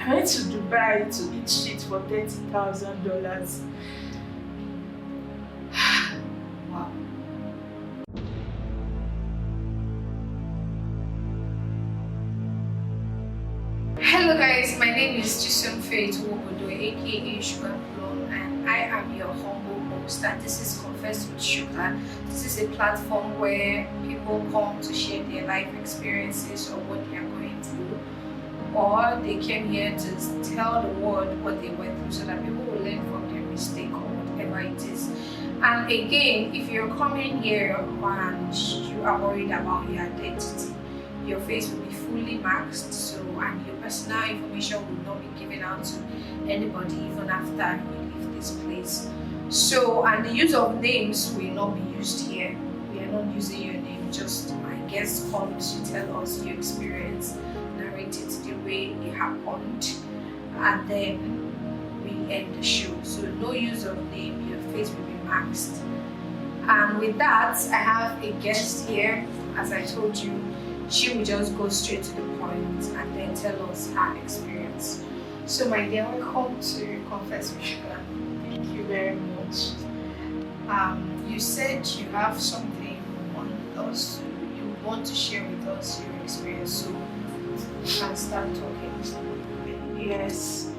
I went to Dubai to eat shit for $30,000. Wow. Hello guys, my name is Chisom Faith Wobodo, aka Sugar Plum, and I am your humble host. And this is Confess with Sugar. This is a platform where people come to share their life experiences or what they are going through, or they came here to tell the world what they went through so that people will learn from their mistake or whatever it is. And again, if you're coming here and you are worried about your identity, your face will be fully masked, and your personal information will not be given out to anybody even after you leave this place. And the use of names will not be used here. We are not using your name, just my guest comes, you tell us your experience, narrate it the way it happened, and then we end the show. So no use of name, your face will be masked. And with that, I have a guest here. As I told you, she will just go straight to the point and then tell us her experience. So my dear, welcome to Confess with Sugar. Thank you very much. You said you have something on us, you want to share with us your experience, so you can start talking. Yes,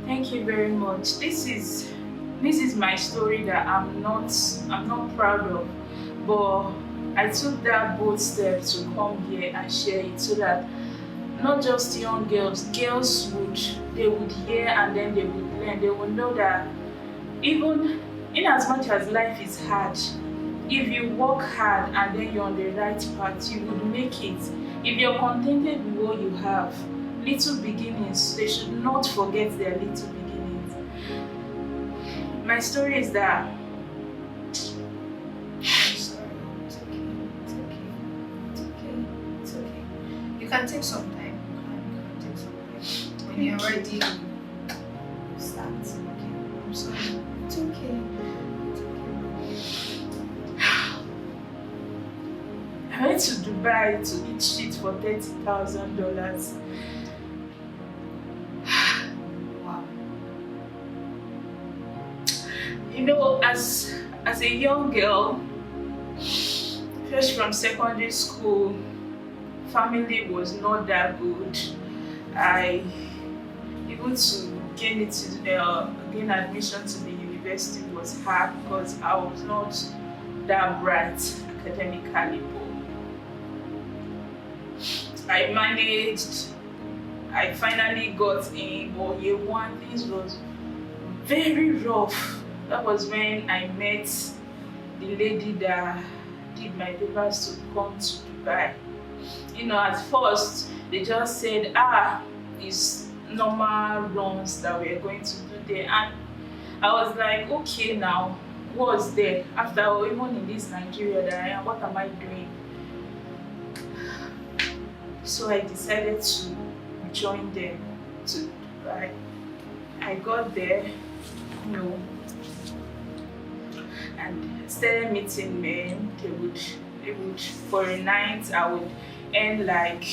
thank you very much. This is my story that I'm not proud of, but I took that bold step to come here and share it so that not just young girls would hear and then they would learn. They would know that even in as much as life is hard, if you work hard and then you're on the right path, you would make it. If you're contented with what you have, little beginnings, they should not forget their little beginnings. My story is that you can take some time. When you're ready, start. Okay. I'm sorry. It's okay. I went to Dubai to eat shit for $30,000. Wow. You know, as a young girl, fresh from secondary school, family was not that good. Even to gain admission to the university was hard because I was not that bright academically. I managed. I finally got in, but year one things was very rough. That was when I met the lady that did my papers to come to Dubai. You know, at first they just said, it's normal runs that we're going to do there, and I was like, okay, now what's there? After all, even in this Nigeria that I am, what am I doing? So I decided to join them to Dubai. I got there, and started meeting men. They would for a night I would earn like,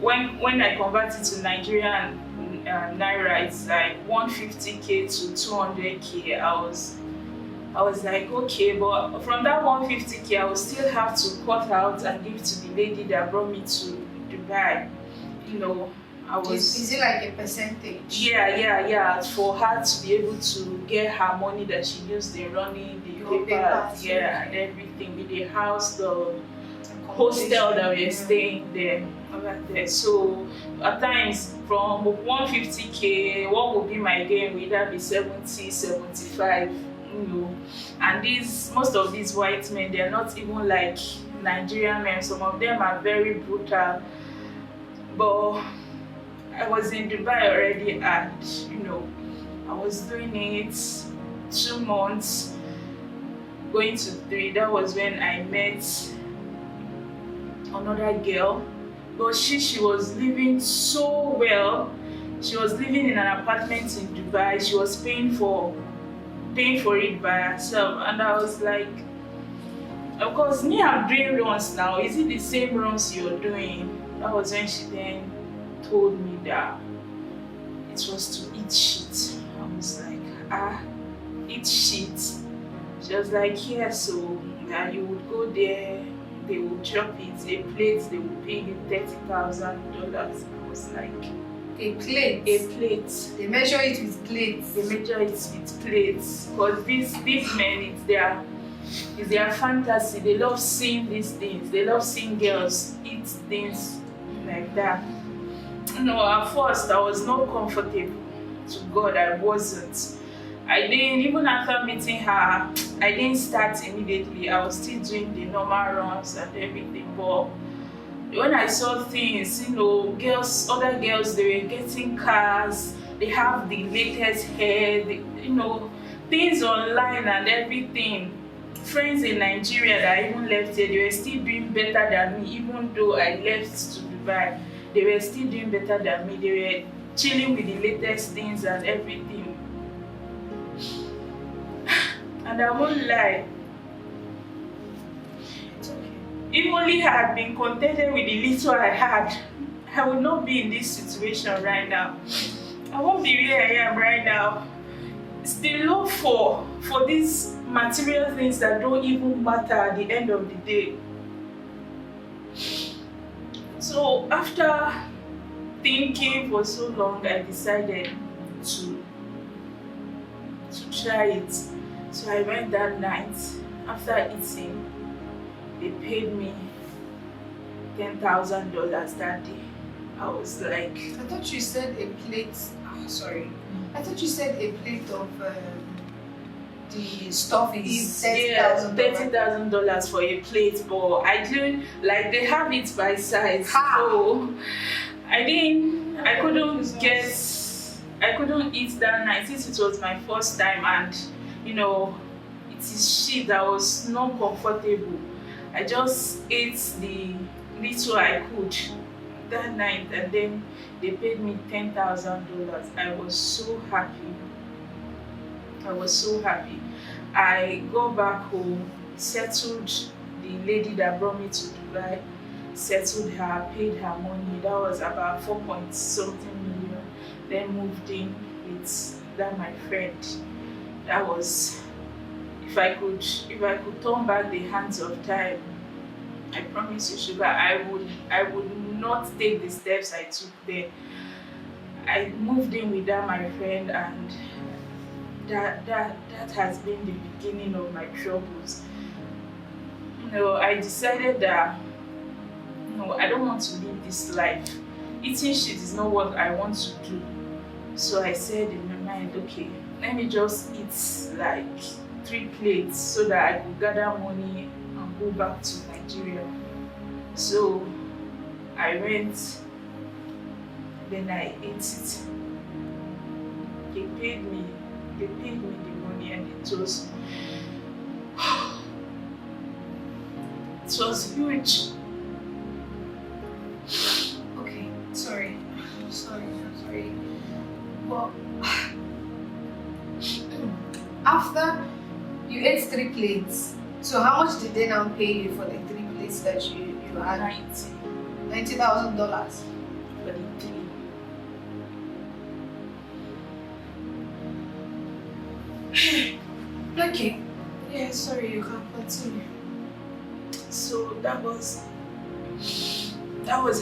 when I converted to Nigerian naira, it's like 150k to 200k. I was like, okay, but from that 150k I would still have to cut out and give to the lady that brought me to Dubai. Is it like a percentage? Yeah, for her to be able to get her money that she used in running the papers, and everything, with the house, the hostel that we're staying there, over there. So at times from 150k, what would be my gain would either be 70, 75, and most of these white men, they're not even like Nigerian men. Some of them are very brutal, but I was in Dubai already, and I was doing it 2 months, going to 3. That was when I met another girl, but she was living so well. She was living in an apartment in Dubai. She was paying for it by herself, and I was like, of course, me, I'm doing runs now. Is it the same runs you're doing? That was when she then told me that it was to eat shit. I was like, eat shit. She was like, yeah, so that you would go there, they will drop it, a plate, they will pay you $30,000. I was like, a plate? A plate. They measure it with plates. They measure it with plates. Because these men, it's their fantasy. They love seeing these things. They love seeing girls eat things like that. No, at first I was not comfortable. To God, I wasn't. I didn't, even after meeting her, I didn't start immediately. I was still doing the normal runs and everything. But when I saw things, girls, other girls, they were getting cars, they have the latest hair, things online and everything. Friends in Nigeria that even left here, they were still doing better than me, even though I left to Dubai. They were still doing better than me. They were chilling with the latest things and everything. And I won't lie, if only I had been contented with the little I had, I would not be in this situation right now. I won't be where I am right now. It's the love for these material things that don't even matter at the end of the day. So after thinking for so long, I decided to try it. So I went that night. After eating, they paid me $10,000 that day. I was like, I thought you said a plate. Sorry. I thought you said a plate of the stuff is $30,000. $30,000 for a plate, but I didn't like they have it by size. So I couldn't eat that night since it was my first time, and it is shit. I was not comfortable. I just ate the little I could that night, and then they paid me $10,000. I was so happy. I got back home, settled the lady that brought me to Dubai, settled her, paid her money. That was about 4 point something million. Then moved in with that my friend. That was, if I could turn back the hands of time, I promise you, Sugar, I would not take the steps I took there. I moved in with that my friend, and that has been the beginning of my troubles. I decided that I don't want to live this life. Eating shit is not what I want to do. So I said in my mind, okay, let me just eat like 3 plates so that I could gather money and go back to Nigeria. So I went, then I ate it. They paid me the money, and it was huge. Okay, sorry. Well, after you ate 3 plates, so how much did they now pay you for the 3 plates that you had? $90,000 for the 3. Okay. Yeah, sorry, you can continue. So that was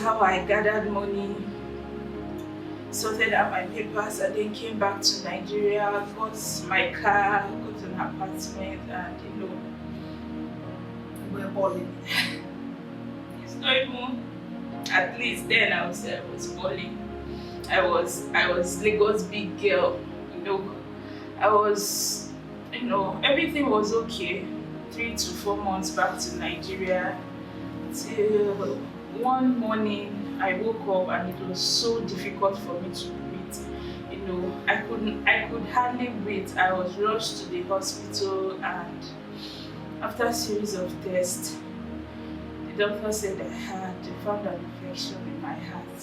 how I gathered money, sorted out my papers, and then came back to Nigeria, got my car, got an apartment, and we were balling. It's not even, at least then I would say I was balling. I was Lagos big girl, I was, everything was okay. 3 to 4 months back to Nigeria, till one morning I woke up and it was so difficult for me to breathe. I could hardly breathe. I was rushed to the hospital, and after a series of tests, the doctor said they found an infection in my heart.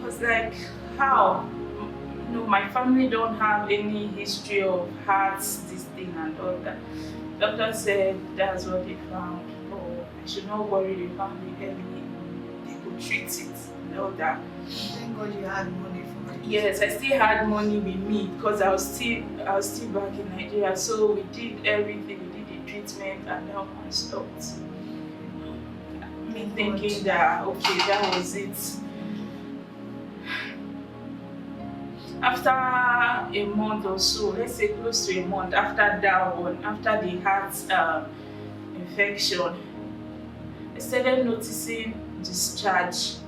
I was like, how? My family don't have any history of hearts, this thing and all that. Doctor said that's what they found. Oh, I should not worry, they found it early. They could treat it and all that. Thank God you had money for it. Yes, I still had money with me because I was still back in Nigeria. So we did everything, we did the treatment, and that one stopped. Me thinking that okay, that was it. After a month or so, let's say close to a month after that one, after the heart infection, I started noticing discharge.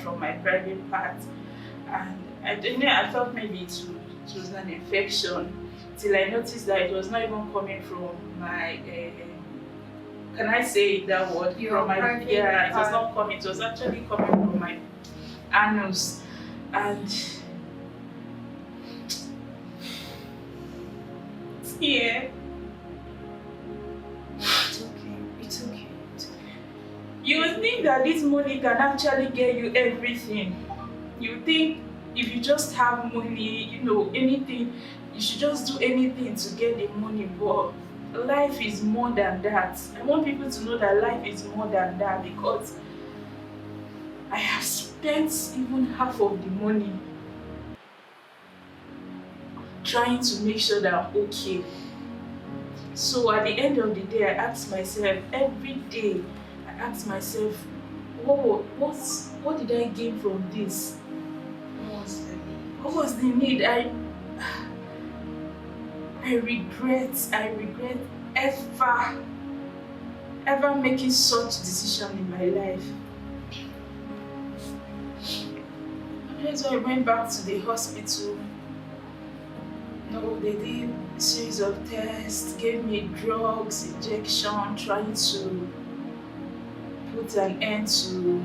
From my private part, and I don't know, I thought maybe it was an infection, till I noticed that it was not even coming from my can I say that word? From my private it was part. not coming, it was actually coming from my anus. And yeah, It's okay. you would think that this money can actually get you everything. You think if you just have money, anything, you should just do anything to get the money. But life is more than that. I want people to know that life is more than that, because I have spent even half of the money trying to make sure that I'm okay. So at the end of the day, I ask myself every day, what did I gain from this? What was the need? I regret ever making such decision in my life. That's why I went back to the hospital. They did a series of tests, gave me drugs, injection, trying to put an end to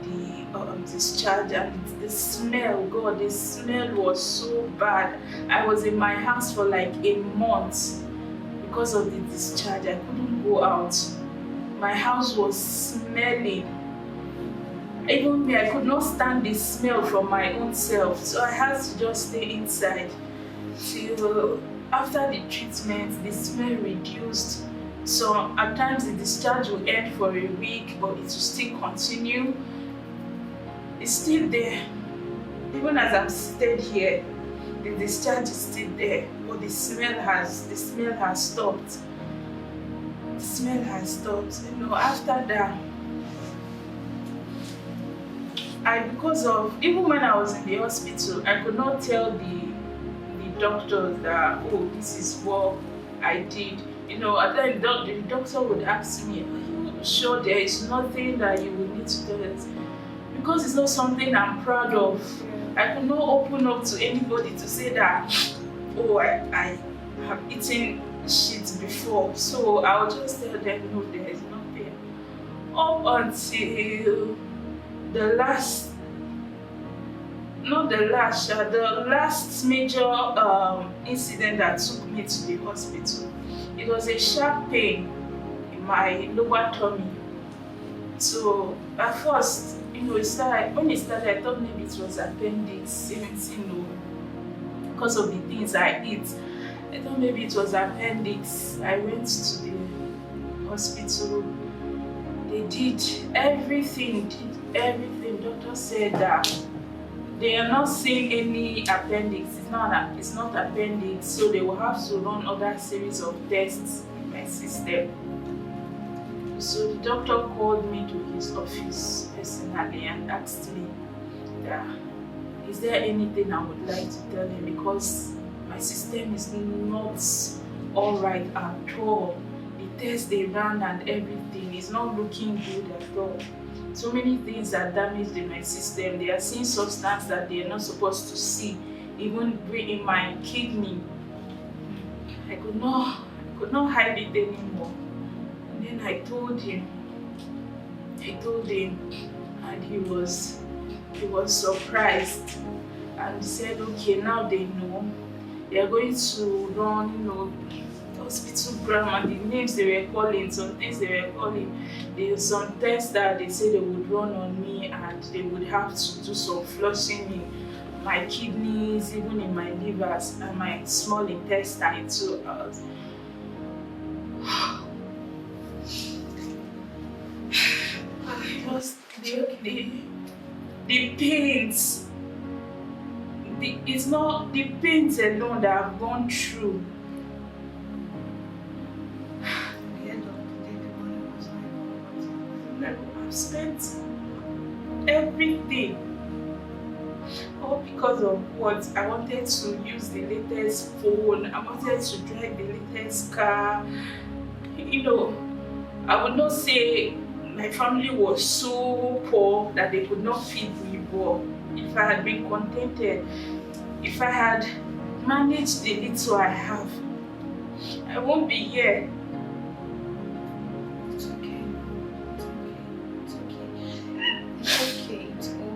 the discharge. And the smell, God, the smell was so bad. I was in my house for like a month because of the discharge. I couldn't go out. My house was smelling. Even me, I could not stand the smell from my own self, so I had to just stay inside till after the treatment, the smell reduced. So at times the discharge will end for a week, but it will still continue. It's still there. Even as I'm seated here, the discharge is still there, but the smell has stopped. The smell has stopped. After that, because of, even when I was in the hospital, I could not tell the doctors that, oh, this is what I did. At times the doctor would ask me, are you sure there is nothing that you would need to tell us? Because it's not something I'm proud of. I could not open up to anybody to say that, oh, I have eaten shit before. So I'll just tell them, no, there is nothing. Up until the last major incident that took me to the hospital. It was a sharp pain in my lower tummy. So at first, when it started, I thought maybe it was appendix, because of the things I eat. I thought maybe it was appendix. I went to the hospital. They did everything. Doctor said that they are not seeing any appendix. It's not appendix, so they will have to run other series of tests in my system. So the doctor called me to his office personally and asked me that, is there anything I would like to tell him, because my system is not all right at all. The tests they ran and everything is not looking good at all. So many things are damaged in my system. They are seeing substance that they are not supposed to see, even in my kidney. I could not hide it anymore. And then I told him, and he was surprised, and he said, okay, now they know. They are going to run, hospital and the names they were calling, some things they were calling. There's some tests that they said they would run on me, and they would have to do some flushing in my kidneys, even in my livers and my small intestine too. just the pains. It's not the pains alone that I've gone through. At the end of the day, the money was like, I've spent everything. All because of what? I wanted to use the latest phone. I wanted to drive the latest car. You know, I would not say my family was so poor that they could not feed me, but if I had been contented, if I had managed the little I have, I won't be here. it's okay. It's okay. It's okay. It's okay. It's okay.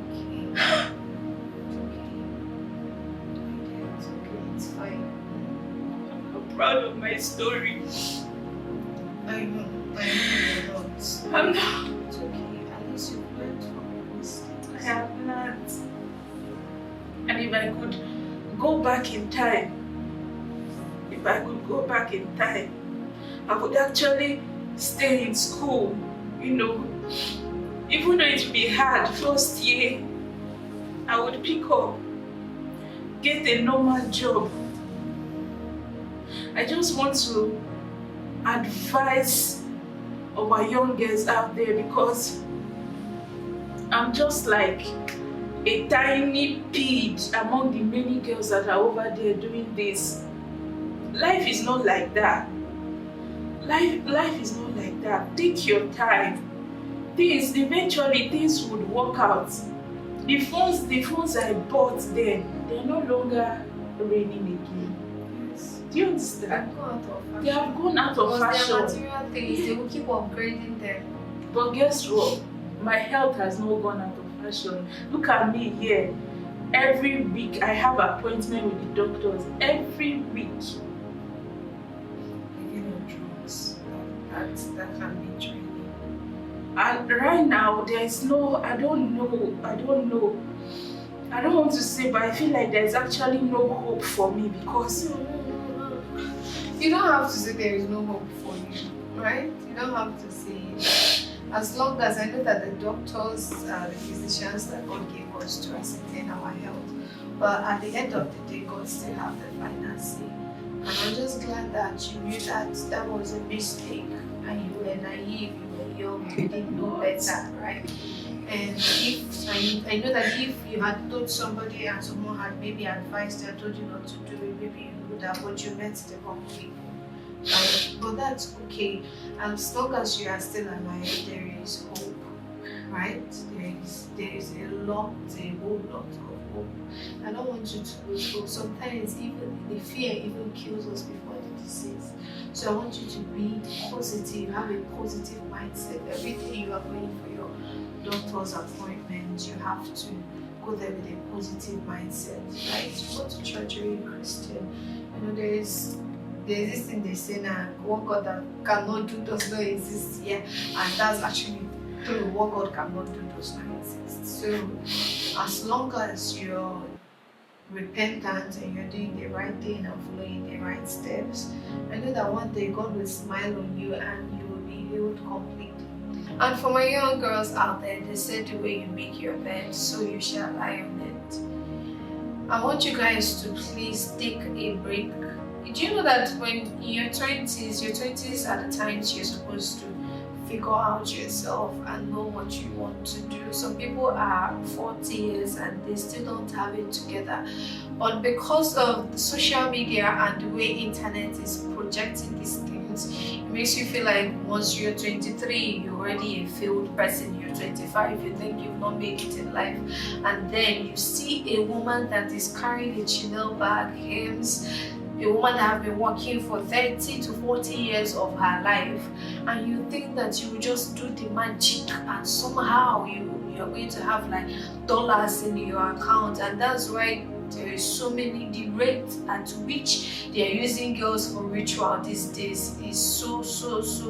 It's okay. It's fine. I'm proud of my story. I know you're not. I'm not. It's okay. At least you've learned from your mistakes. I have learned. And if I could go back in time, I would actually stay in school, you know. Even though it would be hard, first year, I would pick up, get a normal job. I just want to advise our young girls out there, because I'm just like a tiny pig among the many girls that are over there doing this. Life is not like that. Life is not like that. Take your time. Eventually things would work out. The phones I bought then, they're no longer raining again. Yes. Do you understand? They have gone out of fashion. They have gone out of Because fashion. they are material things, they will keep upgrading them. But guess what? My health has not gone out of fashion. Look at me here. Every week I have appointment with the doctors. Every week. Even on drugs, that can be draining. And right now there is no, I don't know. I don't want to say, but I feel like there's actually no hope for me, because No. You don't have to say there is no hope for you, right? You don't have to say it. As long as I know that the doctors, the physicians that God gave us to ascertain our health, but at the end of the day, God still have the final say. And I'm just glad that you knew that that was a mistake, and you were naive, you were young, you didn't know better, right? And I know that if you had told somebody and someone had maybe advised you and told you not to do it, maybe you would have, but you met the wrong people. But that's okay. As long as you are still alive, there is hope, right? There is a whole lot of hope. I don't want you to lose hope. Sometimes even the fear even kills us before the disease. So I want you to be positive, have a positive mindset. Everything you are going for your doctor's appointment, you have to go there with a positive mindset, right? You go to church, you're a Christian. You know, there's this thing they say now, what God that cannot do does not exist here, and that's actually true. What God cannot do does not exist. So as long as you're repentant and you're doing the right thing and following the right steps, I know that one day God will smile on you and you will be healed completely. And for my young girls out there, they said the way you make your bed, so you shall lie on it. I want you guys to please take a break. Do you know that when in your 20s are the times you're supposed to figure out yourself and know what you want to do. Some people are 40 years and they still don't have it together. But because of social media and the way internet is projecting these things, it makes you feel like once you're 23, you're already a failed person. You're 25, you think you've not made it in life. And then you see a woman that is carrying a Chanel bag, Hims, a woman that has been working for 30 to 40 years of her life, and you think that you will just do the magic and somehow you're going to have like dollars in your account. And that's why there is so many, the rate at which they are using girls for ritual these days is so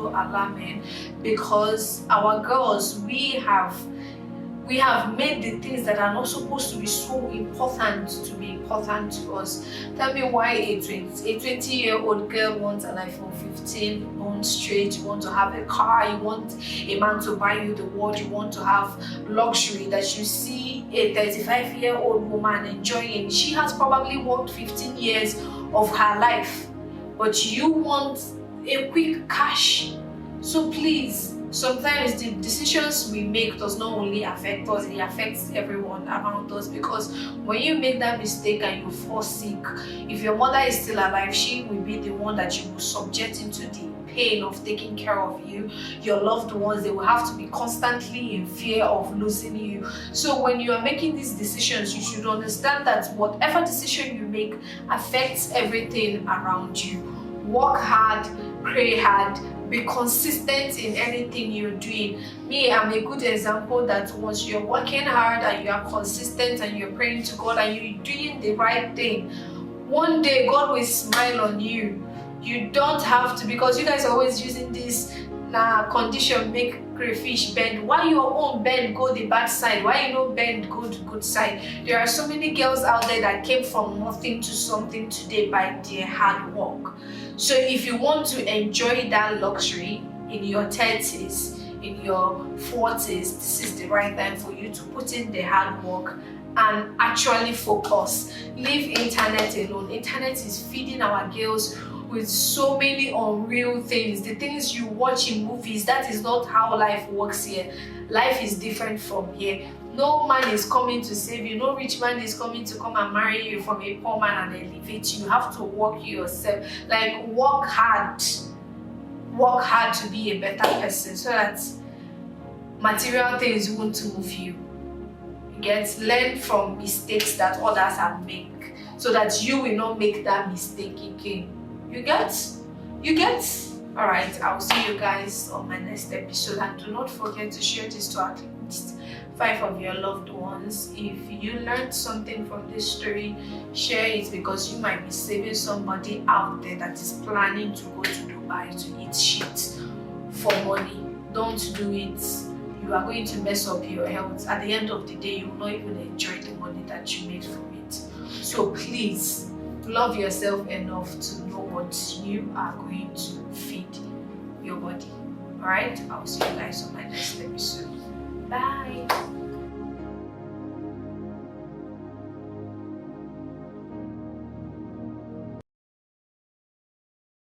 alarming, because our girls, we We have made the things that are not supposed to be so important to be important to us. Tell me why a 20-year-old girl wants an iPhone 15 months straight. You want to have a car, you want a man to buy you the world, you want to have luxury, that you see a 35-year-old woman enjoying. She has probably worked 15 years of her life, but you want a quick cash. So please, sometimes the decisions we make does not only affect us, it affects everyone around us, because when you make that mistake and you fall sick, if your mother is still alive, she will be the one that you will subject into the pain of taking care of you. Your loved ones, they will have to be constantly in fear of losing you. So when you are making these decisions, you should understand that whatever decision you make affects everything around you. Work hard, pray hard, be consistent in anything you're doing. Me, I'm a good example that once you're working hard and you are consistent and you're praying to God and you're doing the right thing, one day God will smile on you. You don't have to, because you guys are always using this condition make crayfish bend. Why your own bend go the bad side? Why you no bend go the good side? There are so many girls out there that came from nothing to something today by their hard work. So if you want to enjoy that luxury in your 30s, in your 40s, this is the right time for you to put in the hard work and actually focus. Leave internet alone. Internet is feeding our girls with so many unreal things. The things you watch in movies, that is not how life works here. Life is different from here. No man is coming to save you. No rich man is coming to come and marry you from a poor man and elevate you. You have to work yourself. Like, work hard. Work hard to be a better person so that material things won't move you. Learn from mistakes that others have made so that you will not make that mistake again. You get? Alright, I'll see you guys on my next episode, and do not forget to share this to at least 5 of your loved ones. If you learned something from this story, share it, because you might be saving somebody out there that is planning to go to Dubai to eat shit for money. Don't do it. You are going to mess up your health. At the end of the day, you will not even enjoy the money that you made from it. So please, love yourself enough to know what you are going to feed your body. Alright, I'll see you guys on my next episode. Bye.